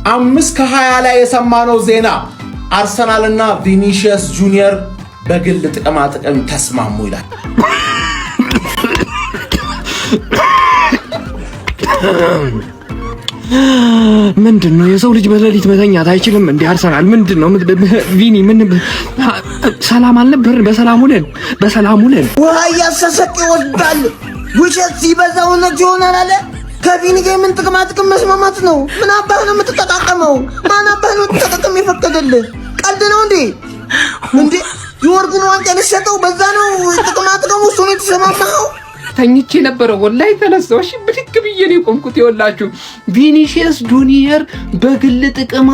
5:20 ላይ የሰማነው ዜና አርሰናልና ቪኒሺየስ ጁኒየር በግል ጥቅም ተስማሙ ይላል። ምንድነው የሰው ልጅ በሌሊት መተኛት አይችልም እንዴ? አርሰናል ምንድነው? ቪኒ ምን ሰላም አልነበርን? በሰላም ውለን ውሃ እያሰሰቅ ይወስዳል። ውሸት ሲበዛ እውነት ይሆናል አለ። ከቪኒ ጋር ምን ጥቅም መስማማት ነው? ምን አባህ ነው የምትጠቃቀመው? ማን አባህ ነው ተጠቅም የፈቀደልህ? ቀልድ ነው እንዴ? የወርቁን ዋንጫ ልትሰጠው በዛ ነው ጥቅም ውስጥ ነው የተሰማማኸው? ተኝቼ ነበረ ወላይ ተነሳው። እሺ ብድግ ብዬ ነው ቆምኩት። ይወላችሁ ቪኒሺየስ ጁኒየር በግል ጥቅም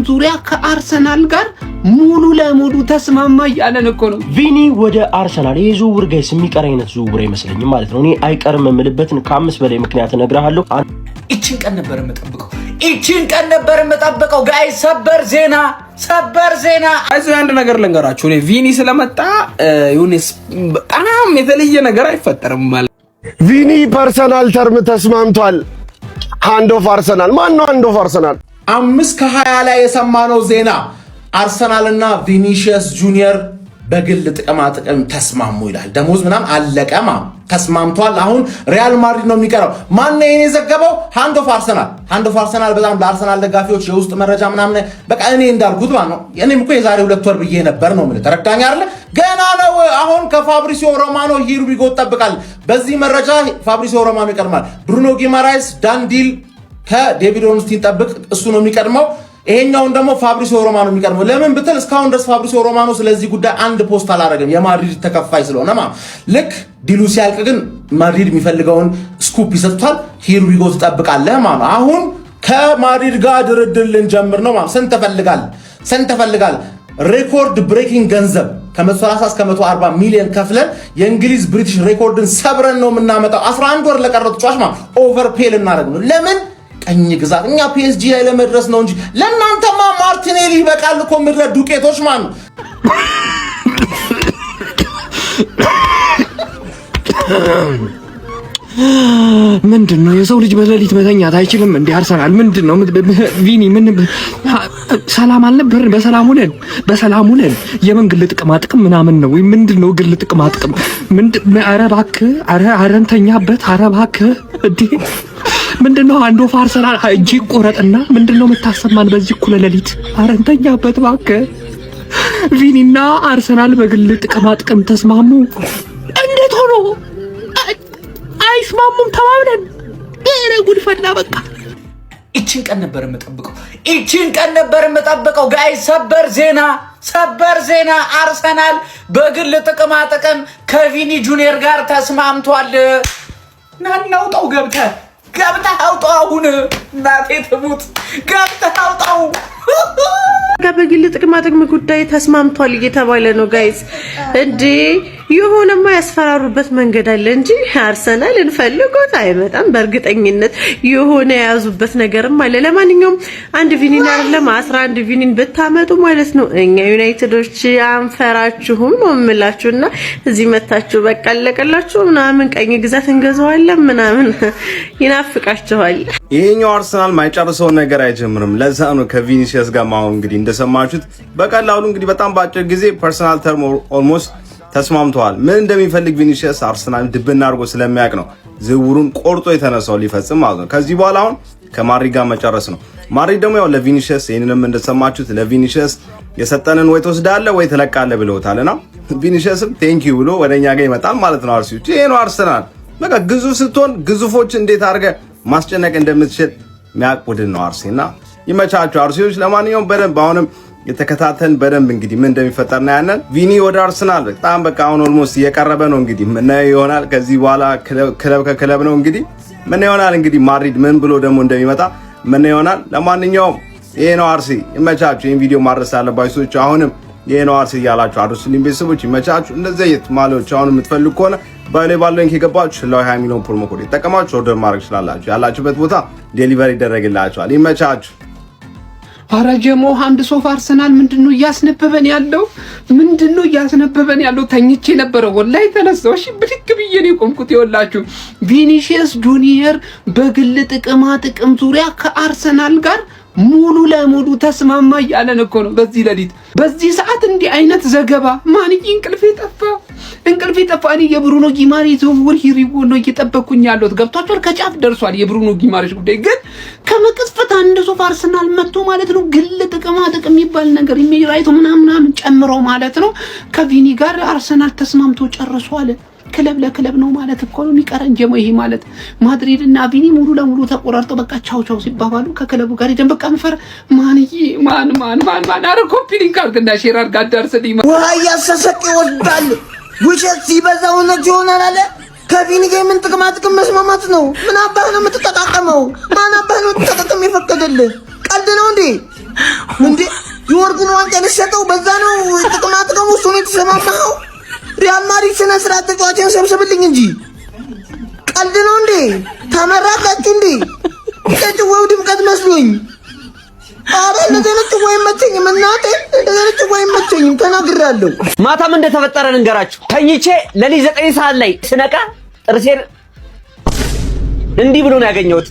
ዙሪያ ከአርሰናል ጋር ሙሉ ለሙሉ ተስማማ ያለን እኮ ነው። ቪኒ ወደ አርሰናል የዝውውር ጋይስ የሚቀር አይነት ዝውውር አይመስለኝም ማለት ነው። እኔ አይቀርም የምልበትን ከ5 በላይ ምክንያት እነግርሃለሁ። እቺን ቀን ነበር የምጠብቀው ጋይስ። ሰበር ዜና አይዞህ አንድ ነገር ልንገራችሁ። እኔ ቪኒ ስለመጣ ዩኒስ በጣም የተለየ ነገር አይፈጠርም ማለት ቪኒ ፐርሰናል ተርም ተስማምቷል። ሃንድ ኦፍ አርሰናል። ማን ነው ሃንድ ኦፍ አርሰናል? 5:20 ላይ የሰማነው ዜና አርሰናልና ቪኒሺየስ ጁኒየር በግል ጥቅም ተስማሙ ይላል። ደሞዝ ምናምን አለቀማ ተስማምቷል። አሁን ሪያል ማድሪድ ነው የሚቀረው። ማን ነው የዘገበው? ሃንድ ኦፍ አርሰናል። በጣም ለአርሰናል ደጋፊዎች የውስጥ መረጃ ምናምን በቃ እኔ እንዳልኩት ማለት ነው። እኔም እኮ የዛሬ 2 ወር ብዬ ነበር ነው ማለት ተረዳኝ አይደለ? ገና ነው። አሁን ከፋብሪሲዮ ሮማኖ ሂሩቢጎ ተጠብቃል። በዚህ መረጃ ፋብሪሲዮ ሮማኖ ይቀድማል። ብሩኖ ጊማራይስ ዳንዲል ከዴቪድ ኦርንስቲን ጠብቅ፣ እሱ ነው የሚቀድመው። ይሄኛውን ደግሞ ፋብሪሲዮ ሮማኖ የሚቀድመው። ለምን ብትል እስካሁን ድረስ ፋብሪሲዮ ሮማኖ ስለዚህ ጉዳይ አንድ ፖስት አላደረገም፣ የማድሪድ ተከፋይ ስለሆነ ማለት ልክ ዲሉ ሲያልቅ ግን ማድሪድ የሚፈልገውን ስኩፕ ይሰጥቷል። ሂሩቢጎ ትጠብቃለህ ማለት አሁን ከማድሪድ ጋር ድርድር ልንጀምር ነው ማለት። ስንት ተፈልጋል? ሬኮርድ ብሬኪንግ ገንዘብ ከ130 እስከ 140 ሚሊዮን ከፍለን የእንግሊዝ ብሪቲሽ ሬኮርድን ሰብረን ነው የምናመጣው። 11 ወር ለቀረው ተጫዋች ማለት ኦቨርፔል እናደርግ ነው። ለምን ቀኝ ግዛት እኛ ፒኤስጂ ላይ ለመድረስ ነው እንጂ ለእናንተማ ማርቲኔሊ ይበቃል እኮ ምድረ ዱቄቶች ማለት ነው። ምንድነው የሰው ልጅ በሌሊት መተኛት አይችልም እንዴ? አርሰናል ምንድነው? ቪኒ ሰላም አልነበርን? በሰላም ውለን የምን ግል ጥቅም ምናምን ነው ወይ ምንድነው? ግል ጥቅም ኧረ እባክህ ኧረ እንተኛበት። ኧረ እባክህ እንዴ ምንድነው? አንድ ኦፍ አርሰናል እጅ ቆረጥና ምንድነው የምታሰማን በዚህ እኩለ ሌሊት? ኧረ እንተኛበት እባክህ። ቪኒና አርሰናል በግል ጥቅም ተስማሙ። እንዴት ሆኖ አይስማሙም? ተማምነን ኧረ ጉድ ፈላ በቃ። እቺን ቀን ነበር የምጠብቀው ጋይስ። ሰበር ዜና አርሰናል በግል ጥቅም ከቪኒ ጁኒየር ጋር ተስማምቷል። ናናውጣው ገብተህ አውጣው። አሁን እናቴ ትሙት ገብተህ አውጣው። በግል ጥቅም ጉዳይ ተስማምቷል እየተባለ ነው ጋይስ። እንዴ የሆነማ ያስፈራሩበት መንገድ አለ እንጂ አርሰናል እንፈልጎት አይመጣም። በእርግጠኝነት የሆነ የያዙበት ነገርም አለ። ለማንኛውም አንድ ቪኒን አይደለም 11 ቪኒን ብታመጡ ማለት ነው እኛ ዩናይትዶች አንፈራችሁም ነው የምላችሁና እዚህ መታችሁ በቃ አለቀላችሁ ምናምን ቀኝ ግዛት እንገዛዋለን ምናምን ይናፍቃችኋል። ይሄኛው አርሰናል ማይጨርሰው ነገር አይጀምርም። ለዛ ነው ከቪኒሺየስ ጋር ማው እንግዲህ እንደሰማችሁት በቀላሉ እንግዲህ በጣም ባጭር ጊዜ ፐርሰናል ተርም ኦልሞስት ተስማምተዋል። ምን እንደሚፈልግ ቪኒሺየስ አርሰናል ድብና አድርጎ ስለሚያውቅ ነው ዝውውሩን ቆርጦ የተነሳው ሊፈጽም ማለት ነው። ከዚህ በኋላ አሁን ከማድሪድ ጋር መጨረስ ነው። ማድሪድ ደግሞ ያው ለቪኒሺየስ ይሄንንም እንደሰማችሁት ለቪኒሺየስ የሰጠንን ወይ ትወስዳለህ ወይ ትለቃለህ ብለውታልና ቪኒሺየስም ቴንክ ዩ ብሎ ወደኛ ጋር ይመጣል ማለት ነው። አርሲዎች ይሄ ነው አርሰናል። በቃ ግዙፍ ስትሆን ግዙፎች እንዴት አድርገህ ማስጨነቅ እንደምትችል የሚያውቅ ቡድን ነው አርሲና ይመቻችሁ አርሲዎች። ለማንኛውም በደንብ አሁንም የተከታተን በደንብ እንግዲህ ምን እንደሚፈጠር ነው ያንን ቪኒ ወደ አርሰናል በጣም በቃ አሁን ኦልሞስት እየቀረበ ነው። እንግዲህ ምን ይሆናል ከዚህ በኋላ ክለብ ከክለብ ነው እንግዲህ ምን ይሆናል እንግዲህ ማድሪድ ምን ብሎ ደግሞ እንደሚመጣ ምን ይሆናል። ለማንኛውም ይሄ ነው አርሲ ይመቻችሁ። ይሄን ቪዲዮ ማድረስ ያለባችሁ ሰዎች አሁንም ይሄ ነው አርሲ እያላችሁ አድርሱልኝ። ቤተሰቦች ይመቻችሁ። እንደዚህ አይነት ማሎች አሁን የምትፈልጉ ከሆነ ባይሌ ባለው ሊንክ የገባችሁ ለው 20 ሚሊዮን ፕሮሞ ኮድ ተጠቀማችሁ ኦርደር ማድረግ ትችላላችሁ። ያላችሁበት ቦታ ዴሊቨሪ ይደረግላችኋል። ይመቻችሁ። አረ ጀሞ አንድ ሶፍ አርሰናል ምንድነው እያስነበበን ያለው? ተኝቼ ነበረ ወላይ ተነሳው። እሺ ብድግ ብዬ ነው ቆምኩት። ይወላችሁ ቪኒሺየስ ጁኒየር በግል ጥቅም ዙሪያ ከአርሰናል ጋር ሙሉ ለሙሉ ተስማማ እያለን እኮ ነው በዚህ ሌሊት በዚህ ሰዓት እንዲህ አይነት ዘገባ ማንዬ እንቅልፌ ጠፋ እኔ የብሩኖ ጊማሬ ዝውውር ሂሪቦ ነው እየጠበኩኝ ያለሁት ገብቷችኋል ከጫፍ ደርሷል የብሩኖ ጊማሬሽ ጉዳይ ግን ከመቅጽበት አንድ ሶፍ አርሰናል መጥቶ ማለት ነው ግል ጥቅም የሚባል ነገር ኢሜራይቱ ምናምን ጨምሮ ማለት ነው ከቪኒ ጋር አርሰናል ተስማምቶ ጨርሷል ክለብ ለክለብ ነው ማለት እኮ ነው የሚቀረን ጀሞ ይሄ ማለት ማድሪድ እና ቪኒ ሙሉ ለሙሉ ተቆራርጠው በቃ ቻው ሲባባሉ ከክለቡ ጋር ደም በቃ መፈር ማን አረ ኮፒ ሊንክ አድርግና ሼር አድርግ አዳርስልኝ ውሃ እያሰሰቅ ይወስዳል ውሸት ሲበዛ እውነት ይሆናል አለ ከቪኒ ጋር ምን ጥቅም መስማማት ነው ምን አባህ ነው የምትጠቃቀመው ማን አባህ ነው ተጠቅም ይፈቀደልህ ቀልድ ነው እንዴ የወርቁን ዋንጫ ልትሰጠው በዛ ነው ጥቅም ውስጥ ነው የተሰማማው ሪያል ማድሪድ ስነ ስርዓት ተጫዋችን ሰብስብልኝ እንጂ ቀልድ ነው እንዴ ተመራቃችሁ እንዴ ለጭዋው ድምቀት መስሎኝ አረ ለዘለች ወይ መተኝም እናቴ ለዘለች ወይ መተኝም ተናግራለሁ ማታም እንደተፈጠረ ልንገራችሁ ተኝቼ ለሊት 9 ሰዓት ላይ ስነቃ ጥርሴን እንዲህ ብሎ ነው ያገኘሁት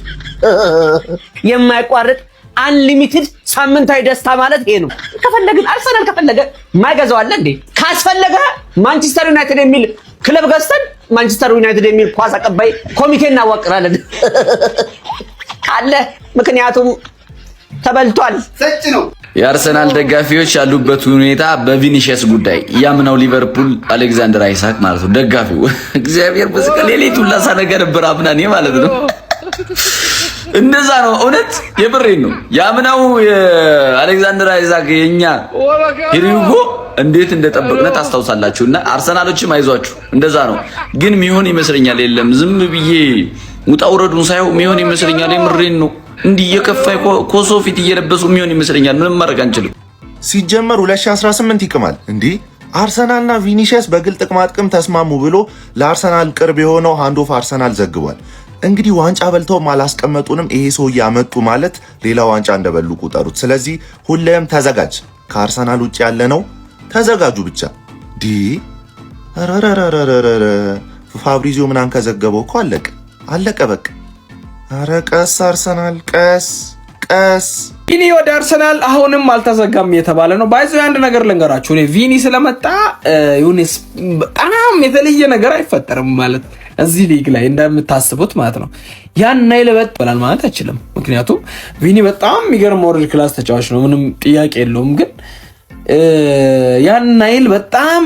የማይቋረጥ አንሊሚትድ ሳምንታዊ ደስታ ማለት ይሄ ነው ከፈለግን አርሰናል ከፈለገ ማይገዛው አለ እንዴ ካስፈለገ ማንቸስተር ዩናይትድ የሚል ክለብ ገዝተን ማንቸስተር ዩናይትድ የሚል ኳስ አቀባይ ኮሚቴ እናዋቅራለን አለ ምክንያቱም ተበልቷል ሰጭ ነው የአርሰናል ደጋፊዎች ያሉበት ሁኔታ በቪኒሺየስ ጉዳይ ያምናው ሊቨርፑል አሌክዛንደር አይሳክ ማለት ነው ደጋፊው እግዚአብሔር በስቀል ሌሊቱን ላሳነገ ነበር አምናኔ ማለት ነው እንደዛ ነው እውነት የብሬን ነው ያምናው የአሌክዛንደር አይዛክ የኛ ሂሪጎ እንዴት እንደጠበቅነ ታስታውሳላችሁና አርሰናሎችም አይዟችሁ እንደዛ ነው ግን ሚሆን ይመስለኛል የለም ዝም ብዬ ሙጣውረዱን ሳይው ሚሆን ይመስለኛል የምሬን ነው እንዲህ የከፋይ ኮሶ ፊት እየለበሱ ሚሆን ይመስለኛል ምንም ማድረግ አንችልም ሲጀመር 2018 ይከማል እንዴ አርሰናልና ቪኒሺየስ በግል ጥቅም ተስማሙ ብሎ ለአርሰናል ቅርብ የሆነው ሃንድ ኦፍ አርሰናል ዘግቧል እንግዲህ ዋንጫ በልተው ማላስቀመጡንም ይሄ ሰው ያመጡ ማለት ሌላ ዋንጫ እንደበሉ ቁጠሩት ስለዚህ ሁሌም ተዘጋጅ ከአርሰናል ውጪ ያለ ነው ተዘጋጁ ብቻ ዲ አራራራራራ ፋብሪዚዮ ምናን ከዘገበው እኮ አለቀ በቃ አረ ቀስ አርሰናል ቀስ ቪኒ ወደ አርሰናል አሁንም አልተዘጋም የተባለ ነው ባይዘው አንድ ነገር ልንገራችሁ እኔ ቪኒ ስለመጣ ዩኒስ በጣም የተለየ ነገር አይፈጠርም ማለት እዚህ ሊግ ላይ እንደምታስቡት ማለት ነው ያን ናይል በጥላል ማለት አይችልም ምክንያቱም ቪኒ በጣም የሚገርም ወርልድ ክላስ ተጫዋች ነው ምንም ጥያቄ የለውም ግን ያን ናይል በጣም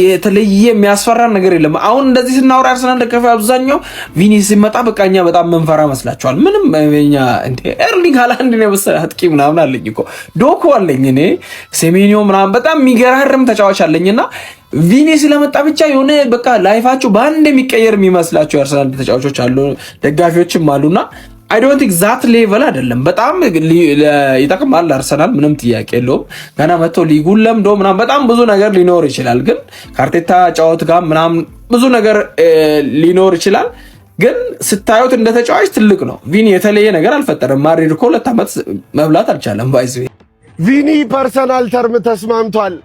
የተለየ የሚያስፈራ ነገር የለም አሁን እንደዚህ ስናወራ አርሰናል ደጋፊ አብዛኛው ቪኒ ሲመጣ በቃኛ በጣም መንፈራ መስላችኋል ምንም እኛ እንደ ኤርሊንግ ሃላንድ ነው በሰዓትቂ ምናምን አለኝ እኮ ዶኮ አለኝ እኔ ሴሜኒዮ ምናምን በጣም የሚገራርም ተጫዋች አለኝና ቪኒ ስለመጣ ብቻ የሆነ በቃ ላይፋቸው በአንድ የሚቀየር የሚመስላቸው የአርሰናል ተጫዋቾች አሉ ደጋፊዎችም አሉና I don't think that level አይደለም በጣም ይጠቅማል አርሰናል ምንም ጥያቄ የለውም ገና መጥቶ ሊጉን ለምዶ ምናምን በጣም ብዙ ነገር ሊኖር ይችላል ግን ካርቴታ ጫወት ጋር ምናምን ብዙ ነገር ሊኖር ይችላል ግን ስታዩት እንደ ተጫዋች ትልቅ ነው ቪኒ የተለየ ነገር አልፈጠረም ማድሪድ እኮ 2 ዓመት መብላት አልቻለም ባይዝ ቪኒ ፐርሰናል ተርም ተስማምቷል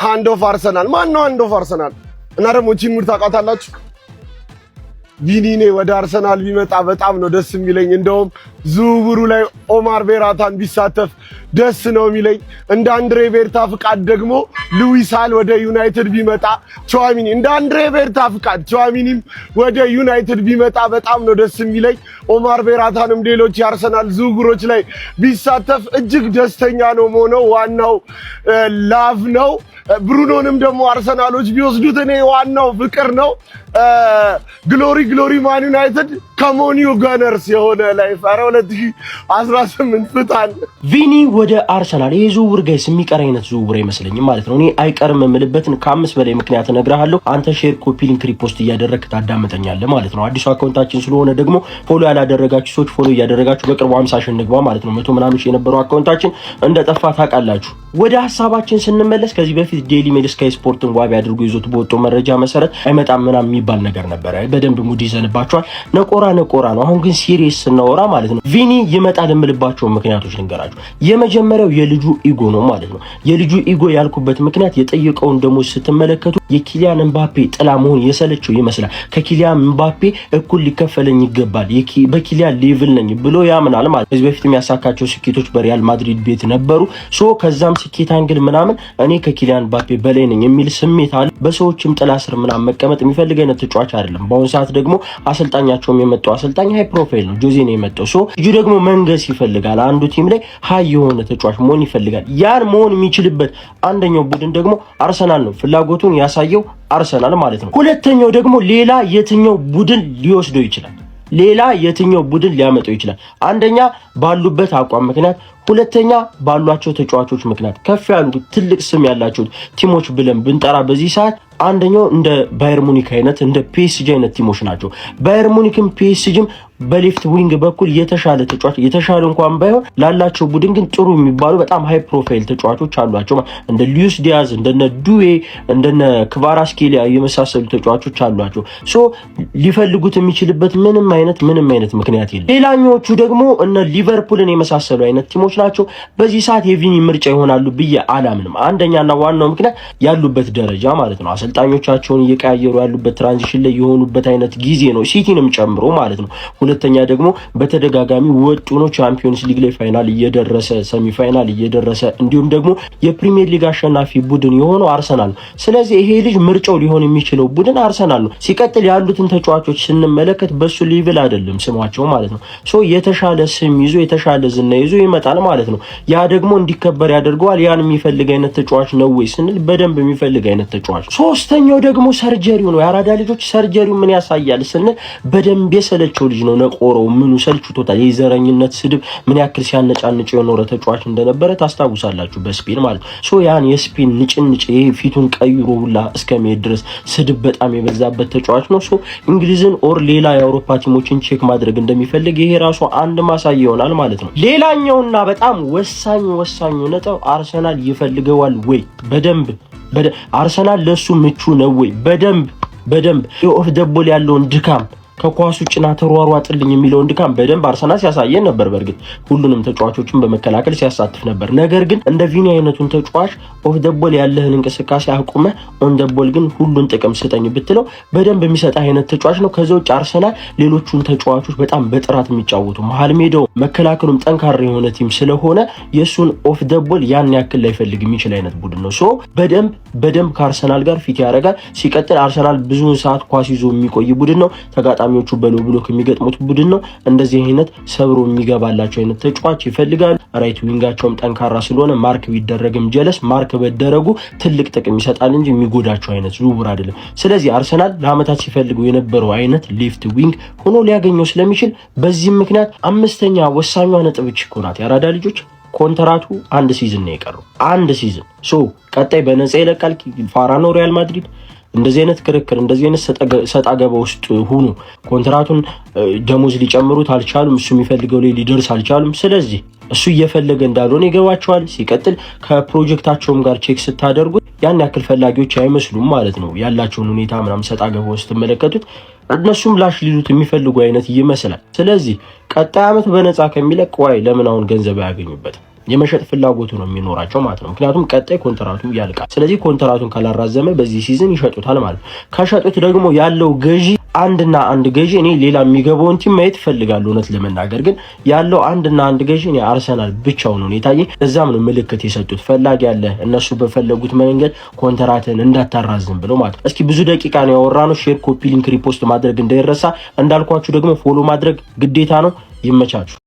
ሃንድ ኦፍ አርሰናል ማን ነው ሃንድ ኦፍ አርሰናል እና ደግሞ ቺን ሙድ ታውቃታላችሁ ቪኒኔ ወደ አርሰናል ቢመጣ በጣም ነው ደስ የሚለኝ እንደውም ዝውውሩ ላይ ኦማር ቤራታን ቢሳተፍ ደስ ነው የሚለኝ እንደ አንድሬ ቤርታ ፍቃድ ደግሞ ሉዊስ ሃል ወደ ዩናይትድ ቢመጣ ቹዋሚኒ እንደ አንድሬ ቤርታ ፍቃድ ቹዋሚኒም ወደ ዩናይትድ ቢመጣ በጣም ነው ደስ የሚለኝ ኦማር ቤራታንም ሌሎች የአርሰናል ዝውውሮች ላይ ቢሳተፍ እጅግ ደስተኛ ነው ሆነው ዋናው ላቭ ነው ብሩኖንም ደግሞ አርሰናሎች ቢወስዱት እኔ ዋናው ፍቅር ነው ግሎሪ ማን ዩናይትድ ከሞኒዮ ጋነርስ የሆነ ላይፍ 2018 ፍታን ቪኒ ወደ አርሰናል የዝውውር ጋይስ የሚቀር አይነት ዝውውር አይመስለኝም ማለት ነው እኔ አይቀርም የምልበትን ከ5 በላይ ምክንያት እነግርሃለሁ አንተ ሼር ኮፒ ሊንክ ሪፖስት እያደረግክ ታዳምጠኛለህ ማለት ነው አዲሱ አካውንታችን ስለሆነ ደግሞ ፎሎ ያላደረጋችሁ ሰዎች ፎሎ እያደረጋችሁ በቅርቡ 50 ሺህ እንግባ ማለት ነው 100 ምናምን ሺህ የነበረው አካውንታችን እንደጠፋ ታውቃላችሁ ወደ ሐሳባችን ስንመለስ ከዚህ በፊት ዴይሊ ሜል ስካይ ስፖርትን ዋቢ አድርጎ ይዞት በወጣው መረጃ መሰረት አይመጣም ምናምን የሚባል ነገር ነበረ። በደንብ ሙድ ይዘንባቸዋል። ነቆራ ነው። አሁን ግን ሲሪየስ ስናወራ ማለት ነው ቪኒ ይመጣል የምልባቸው ምክንያቶች ልንገራችሁ። የመጀመሪያው የልጁ ኢጎ ነው ማለት ነው። የልጁ ኢጎ ያልኩበት ምክንያት የጠየቀውን ደሞዝ ስትመለከቱ የኪሊያን ኤምባፔ ጥላ መሆን የሰለቸው ይመስላል። ከኪሊያን ኤምባፔ እኩል ሊከፈለኝ ይገባል፣ በኪሊያን ሌቭል ነኝ ብሎ ያምናል ማለት። ከዚህ በፊት የሚያሳካቸው ስኬቶች በሪያል ማድሪድ ቤት ነበሩ። ከዛም ስኬት አንግል ምናምን እኔ ከኪሊያን ኤምባፔ በላይ ነኝ የሚል ስሜት አለ። በሰዎችም ጥላ ስር ምናምን መቀመጥ የሚፈልግ አይነት ተጫዋች አይደለም። በአሁኑ ሰዓት ደግሞ አሰልጣኛቸውም የመጣው አሰልጣኝ ሃይ ፕሮፋይል ነው፣ ጆዜ ነው የመጣው። ልጁ ደግሞ መንገስ ይፈልጋል። አንዱ ቲም ላይ ሃይ የሆነ ተጫዋች መሆን ይፈልጋል። ያን መሆን የሚችልበት አንደኛው ቡድን ደግሞ አርሰናል ነው። ፍላጎቱን ያሳየው አርሰናል ማለት ነው። ሁለተኛው ደግሞ ሌላ የትኛው ቡድን ሊወስደው ይችላል? ሌላ የትኛው ቡድን ሊያመጣው ይችላል? አንደኛ ባሉበት አቋም ምክንያት፣ ሁለተኛ ባሏቸው ተጫዋቾች ምክንያት። ከፍ ያሉ ትልቅ ስም ያላቸው ቲሞች ብለን ብንጠራ በዚህ ሰዓት አንደኛው እንደ ባየር ሙኒክ አይነት እንደ ፒኤስጂ አይነት ቲሞች ናቸው። ባየር ሙኒክም ፒኤስጂም በሌፍት ዊንግ በኩል የተሻለ ተጫዋች የተሻለ እንኳን ባይሆን ላላቸው ቡድን ግን ጥሩ የሚባሉ በጣም ሃይ ፕሮፋይል ተጫዋቾች አሏቸው። እንደ ሉዊስ ዲያዝ እንደነ ዱዌ እንደነ ክቫራትስኬሊያ የመሳሰሉ ተጫዋቾች አሏቸው። ሊፈልጉት የሚችልበት ምንም አይነት ምክንያት የለም። ሌላኞቹ ደግሞ እነ ሊቨርፑልን የመሳሰሉ አይነት ቲሞች ናቸው። በዚህ ሰዓት የቪኒ ምርጫ ይሆናሉ ብዬ አላምንም። አንደኛና ዋናው ምክንያት ያሉበት ደረጃ ማለት ነው። አሰልጣኞቻቸውን እየቀያየሩ ያሉበት ትራንዚሽን ላይ የሆኑበት አይነት ጊዜ ነው፣ ሲቲንም ጨምሮ ማለት ነው። ሁለተኛ ደግሞ በተደጋጋሚ ወጡ ነው ቻምፒዮንስ ሊግ ላይ ፋይናል እየደረሰ ሰሚ ፋይናል እየደረሰ እንዲሁም ደግሞ የፕሪሚየር ሊግ አሸናፊ ቡድን የሆነው አርሰናል ነው። ስለዚህ ይሄ ልጅ ምርጫው ሊሆን የሚችለው ቡድን አርሰናል ነው። ሲቀጥል ያሉትን ተጫዋቾች ስንመለከት በሱ ሌቭል አይደለም ስማቸው ማለት ነው። የተሻለ ስም ይዞ የተሻለ ዝና ይዞ ይመጣል ማለት ነው። ያ ደግሞ እንዲከበር ያደርገዋል። ያን የሚፈልግ አይነት ተጫዋች ነው ወይ ስንል በደንብ የሚፈልግ አይነት ተጫዋች። ሶስተኛው ደግሞ ሰርጀሪው ነው። የአራዳ ልጆች ሰርጀሪው ምን ያሳያል ስንል በደንብ የሰለቸው ልጅ ነው። ነቆረው ምኑ ሰልችቶታል። የዘረኝነት ስድብ ምን ያክል ሲያነጫንጭ የኖረ ተጫዋች እንደነበረ ታስታውሳላችሁ በስፔን ማለት ነው። ያን የስፔን ንጭንጭ ይሄ ፊቱን ቀይሮ ሁላ እስከመሄድ ድረስ ስድብ በጣም የበዛበት ተጫዋች ነው። እንግሊዝን ኦር ሌላ የአውሮፓ ቲሞችን ቼክ ማድረግ እንደሚፈልግ ይሄ ራሱ አንድ ማሳያ ይሆናል ማለት ነው። ሌላኛውና በጣም ወሳኙ ነጥብ አርሰናል ይፈልገዋል ወይ? በደንብ አርሰናል ለሱ ምቹ ነው ወይ? በደንብ ኦፍ ደቦል ያለውን ድካም ከኳስ ውጭና ተሯሯጥልኝ የሚለውን ድካም በደንብ አርሰናል ሲያሳየን ነበር። በርግጥ ሁሉንም ተጫዋቾችን በመከላከል ሲያሳትፍ ነበር። ነገር ግን እንደ ቪኒ አይነቱን ተጫዋች ኦፍ ደቦል ያለህን እንቅስቃሴ አቁመ ኦን ደቦል ግን ሁሉን ጥቅም ስጠኝ ብትለው በደንብ የሚሰጥ አይነት ተጫዋች ነው። ከዛ ውጭ አርሰናል ሌሎቹን ተጫዋቾች በጣም በጥራት የሚጫወቱ መሀል ሜዳው መከላከሉም ጠንካራ የሆነ ቲም ስለሆነ የሱን ኦፍ ደቦል ያን ያክል ላይፈልግ የሚችል አይነት ቡድን ነው። በደንብ ከአርሰናል ጋር ፊት ያደርጋል። ሲቀጥል አርሰናል ብዙውን ሰዓት ኳስ ይዞ የሚቆይ ቡድን ነው። ተጋጣሚዎቹ በሎ ብሎክ የሚገጥሙት ቡድን ነው። እንደዚህ አይነት ሰብሮ የሚገባላቸው አይነት ተጫዋች ይፈልጋሉ። ራይት ዊንጋቸውም ጠንካራ ስለሆነ ማርክ ቢደረግም ጀለስ ማርክ በደረጉ ትልቅ ጥቅም ይሰጣል እንጂ የሚጎዳቸው አይነት ዝውውር አይደለም። ስለዚህ አርሰናል ለአመታት ሲፈልገው የነበረው አይነት ሌፍት ዊንግ ሆኖ ሊያገኘው ስለሚችል በዚህ ምክንያት አምስተኛ ወሳኟ ነጥብ እኮ ናት። የአራዳ ልጆች ኮንትራቱ አንድ ሲዝን ነው የቀረው። አንድ ሲዝን ቀጣይ በነፃ ይለቃል። ፋራ ነው ሪያል ማድሪድ። እንደዚህ አይነት ክርክር እንደዚህ አይነት ሰጣ ገባ ውስጥ ሆኖ ኮንትራቱን ደሞዝ ሊጨምሩት አልቻሉም። እሱ የሚፈልገው ላይ ሊደርስ አልቻሉም። ስለዚህ እሱ እየፈለገ እንዳልሆነ ይገባቸዋል። ሲቀጥል ከፕሮጀክታቸውም ጋር ቼክ ስታደርጉ ያን ያክል ፈላጊዎች አይመስሉም ማለት ነው። ያላቸውን ሁኔታ ምናምን ሰጣ ገባ ውስጥ ተመለከቱት። እነሱም ላሽ ሊሉት የሚፈልጉ አይነት ይመስላል። ስለዚህ ቀጣይ አመት በነፃ ከሚለቅ ለምን አሁን ገንዘብ አያገኙበትም? የመሸጥ ፍላጎቱ ነው የሚኖራቸው ማለት ነው። ምክንያቱም ቀጣይ ኮንትራቱ ያልቃል። ስለዚህ ኮንትራቱን ካላራዘመ በዚህ ሲዝን ይሸጡታል ማለት ነው። ከሸጡት ደግሞ ያለው ገዢ አንድ ገዢ እኔ ሌላ የሚገባውን ቲም ማየት እፈልጋለሁ። እውነት ለመናገር ግን ያለው አንድ ገዢ እኔ አርሰናል ብቻውን ነው የታየኝ። እዛም ነው ምልክት የሰጡት ፈላጊ ያለ እነሱ በፈለጉት መንገድ ኮንትራትን እንዳታራዝም ብለው ማለት ነው። እስኪ ብዙ ደቂቃ ነው ያወራነው። ሼር፣ ኮፒ ሊንክ፣ ሪፖስት ማድረግ እንዳይረሳ። እንዳልኳችሁ ደግሞ ፎሎ ማድረግ ግዴታ ነው። ይመቻችሁ።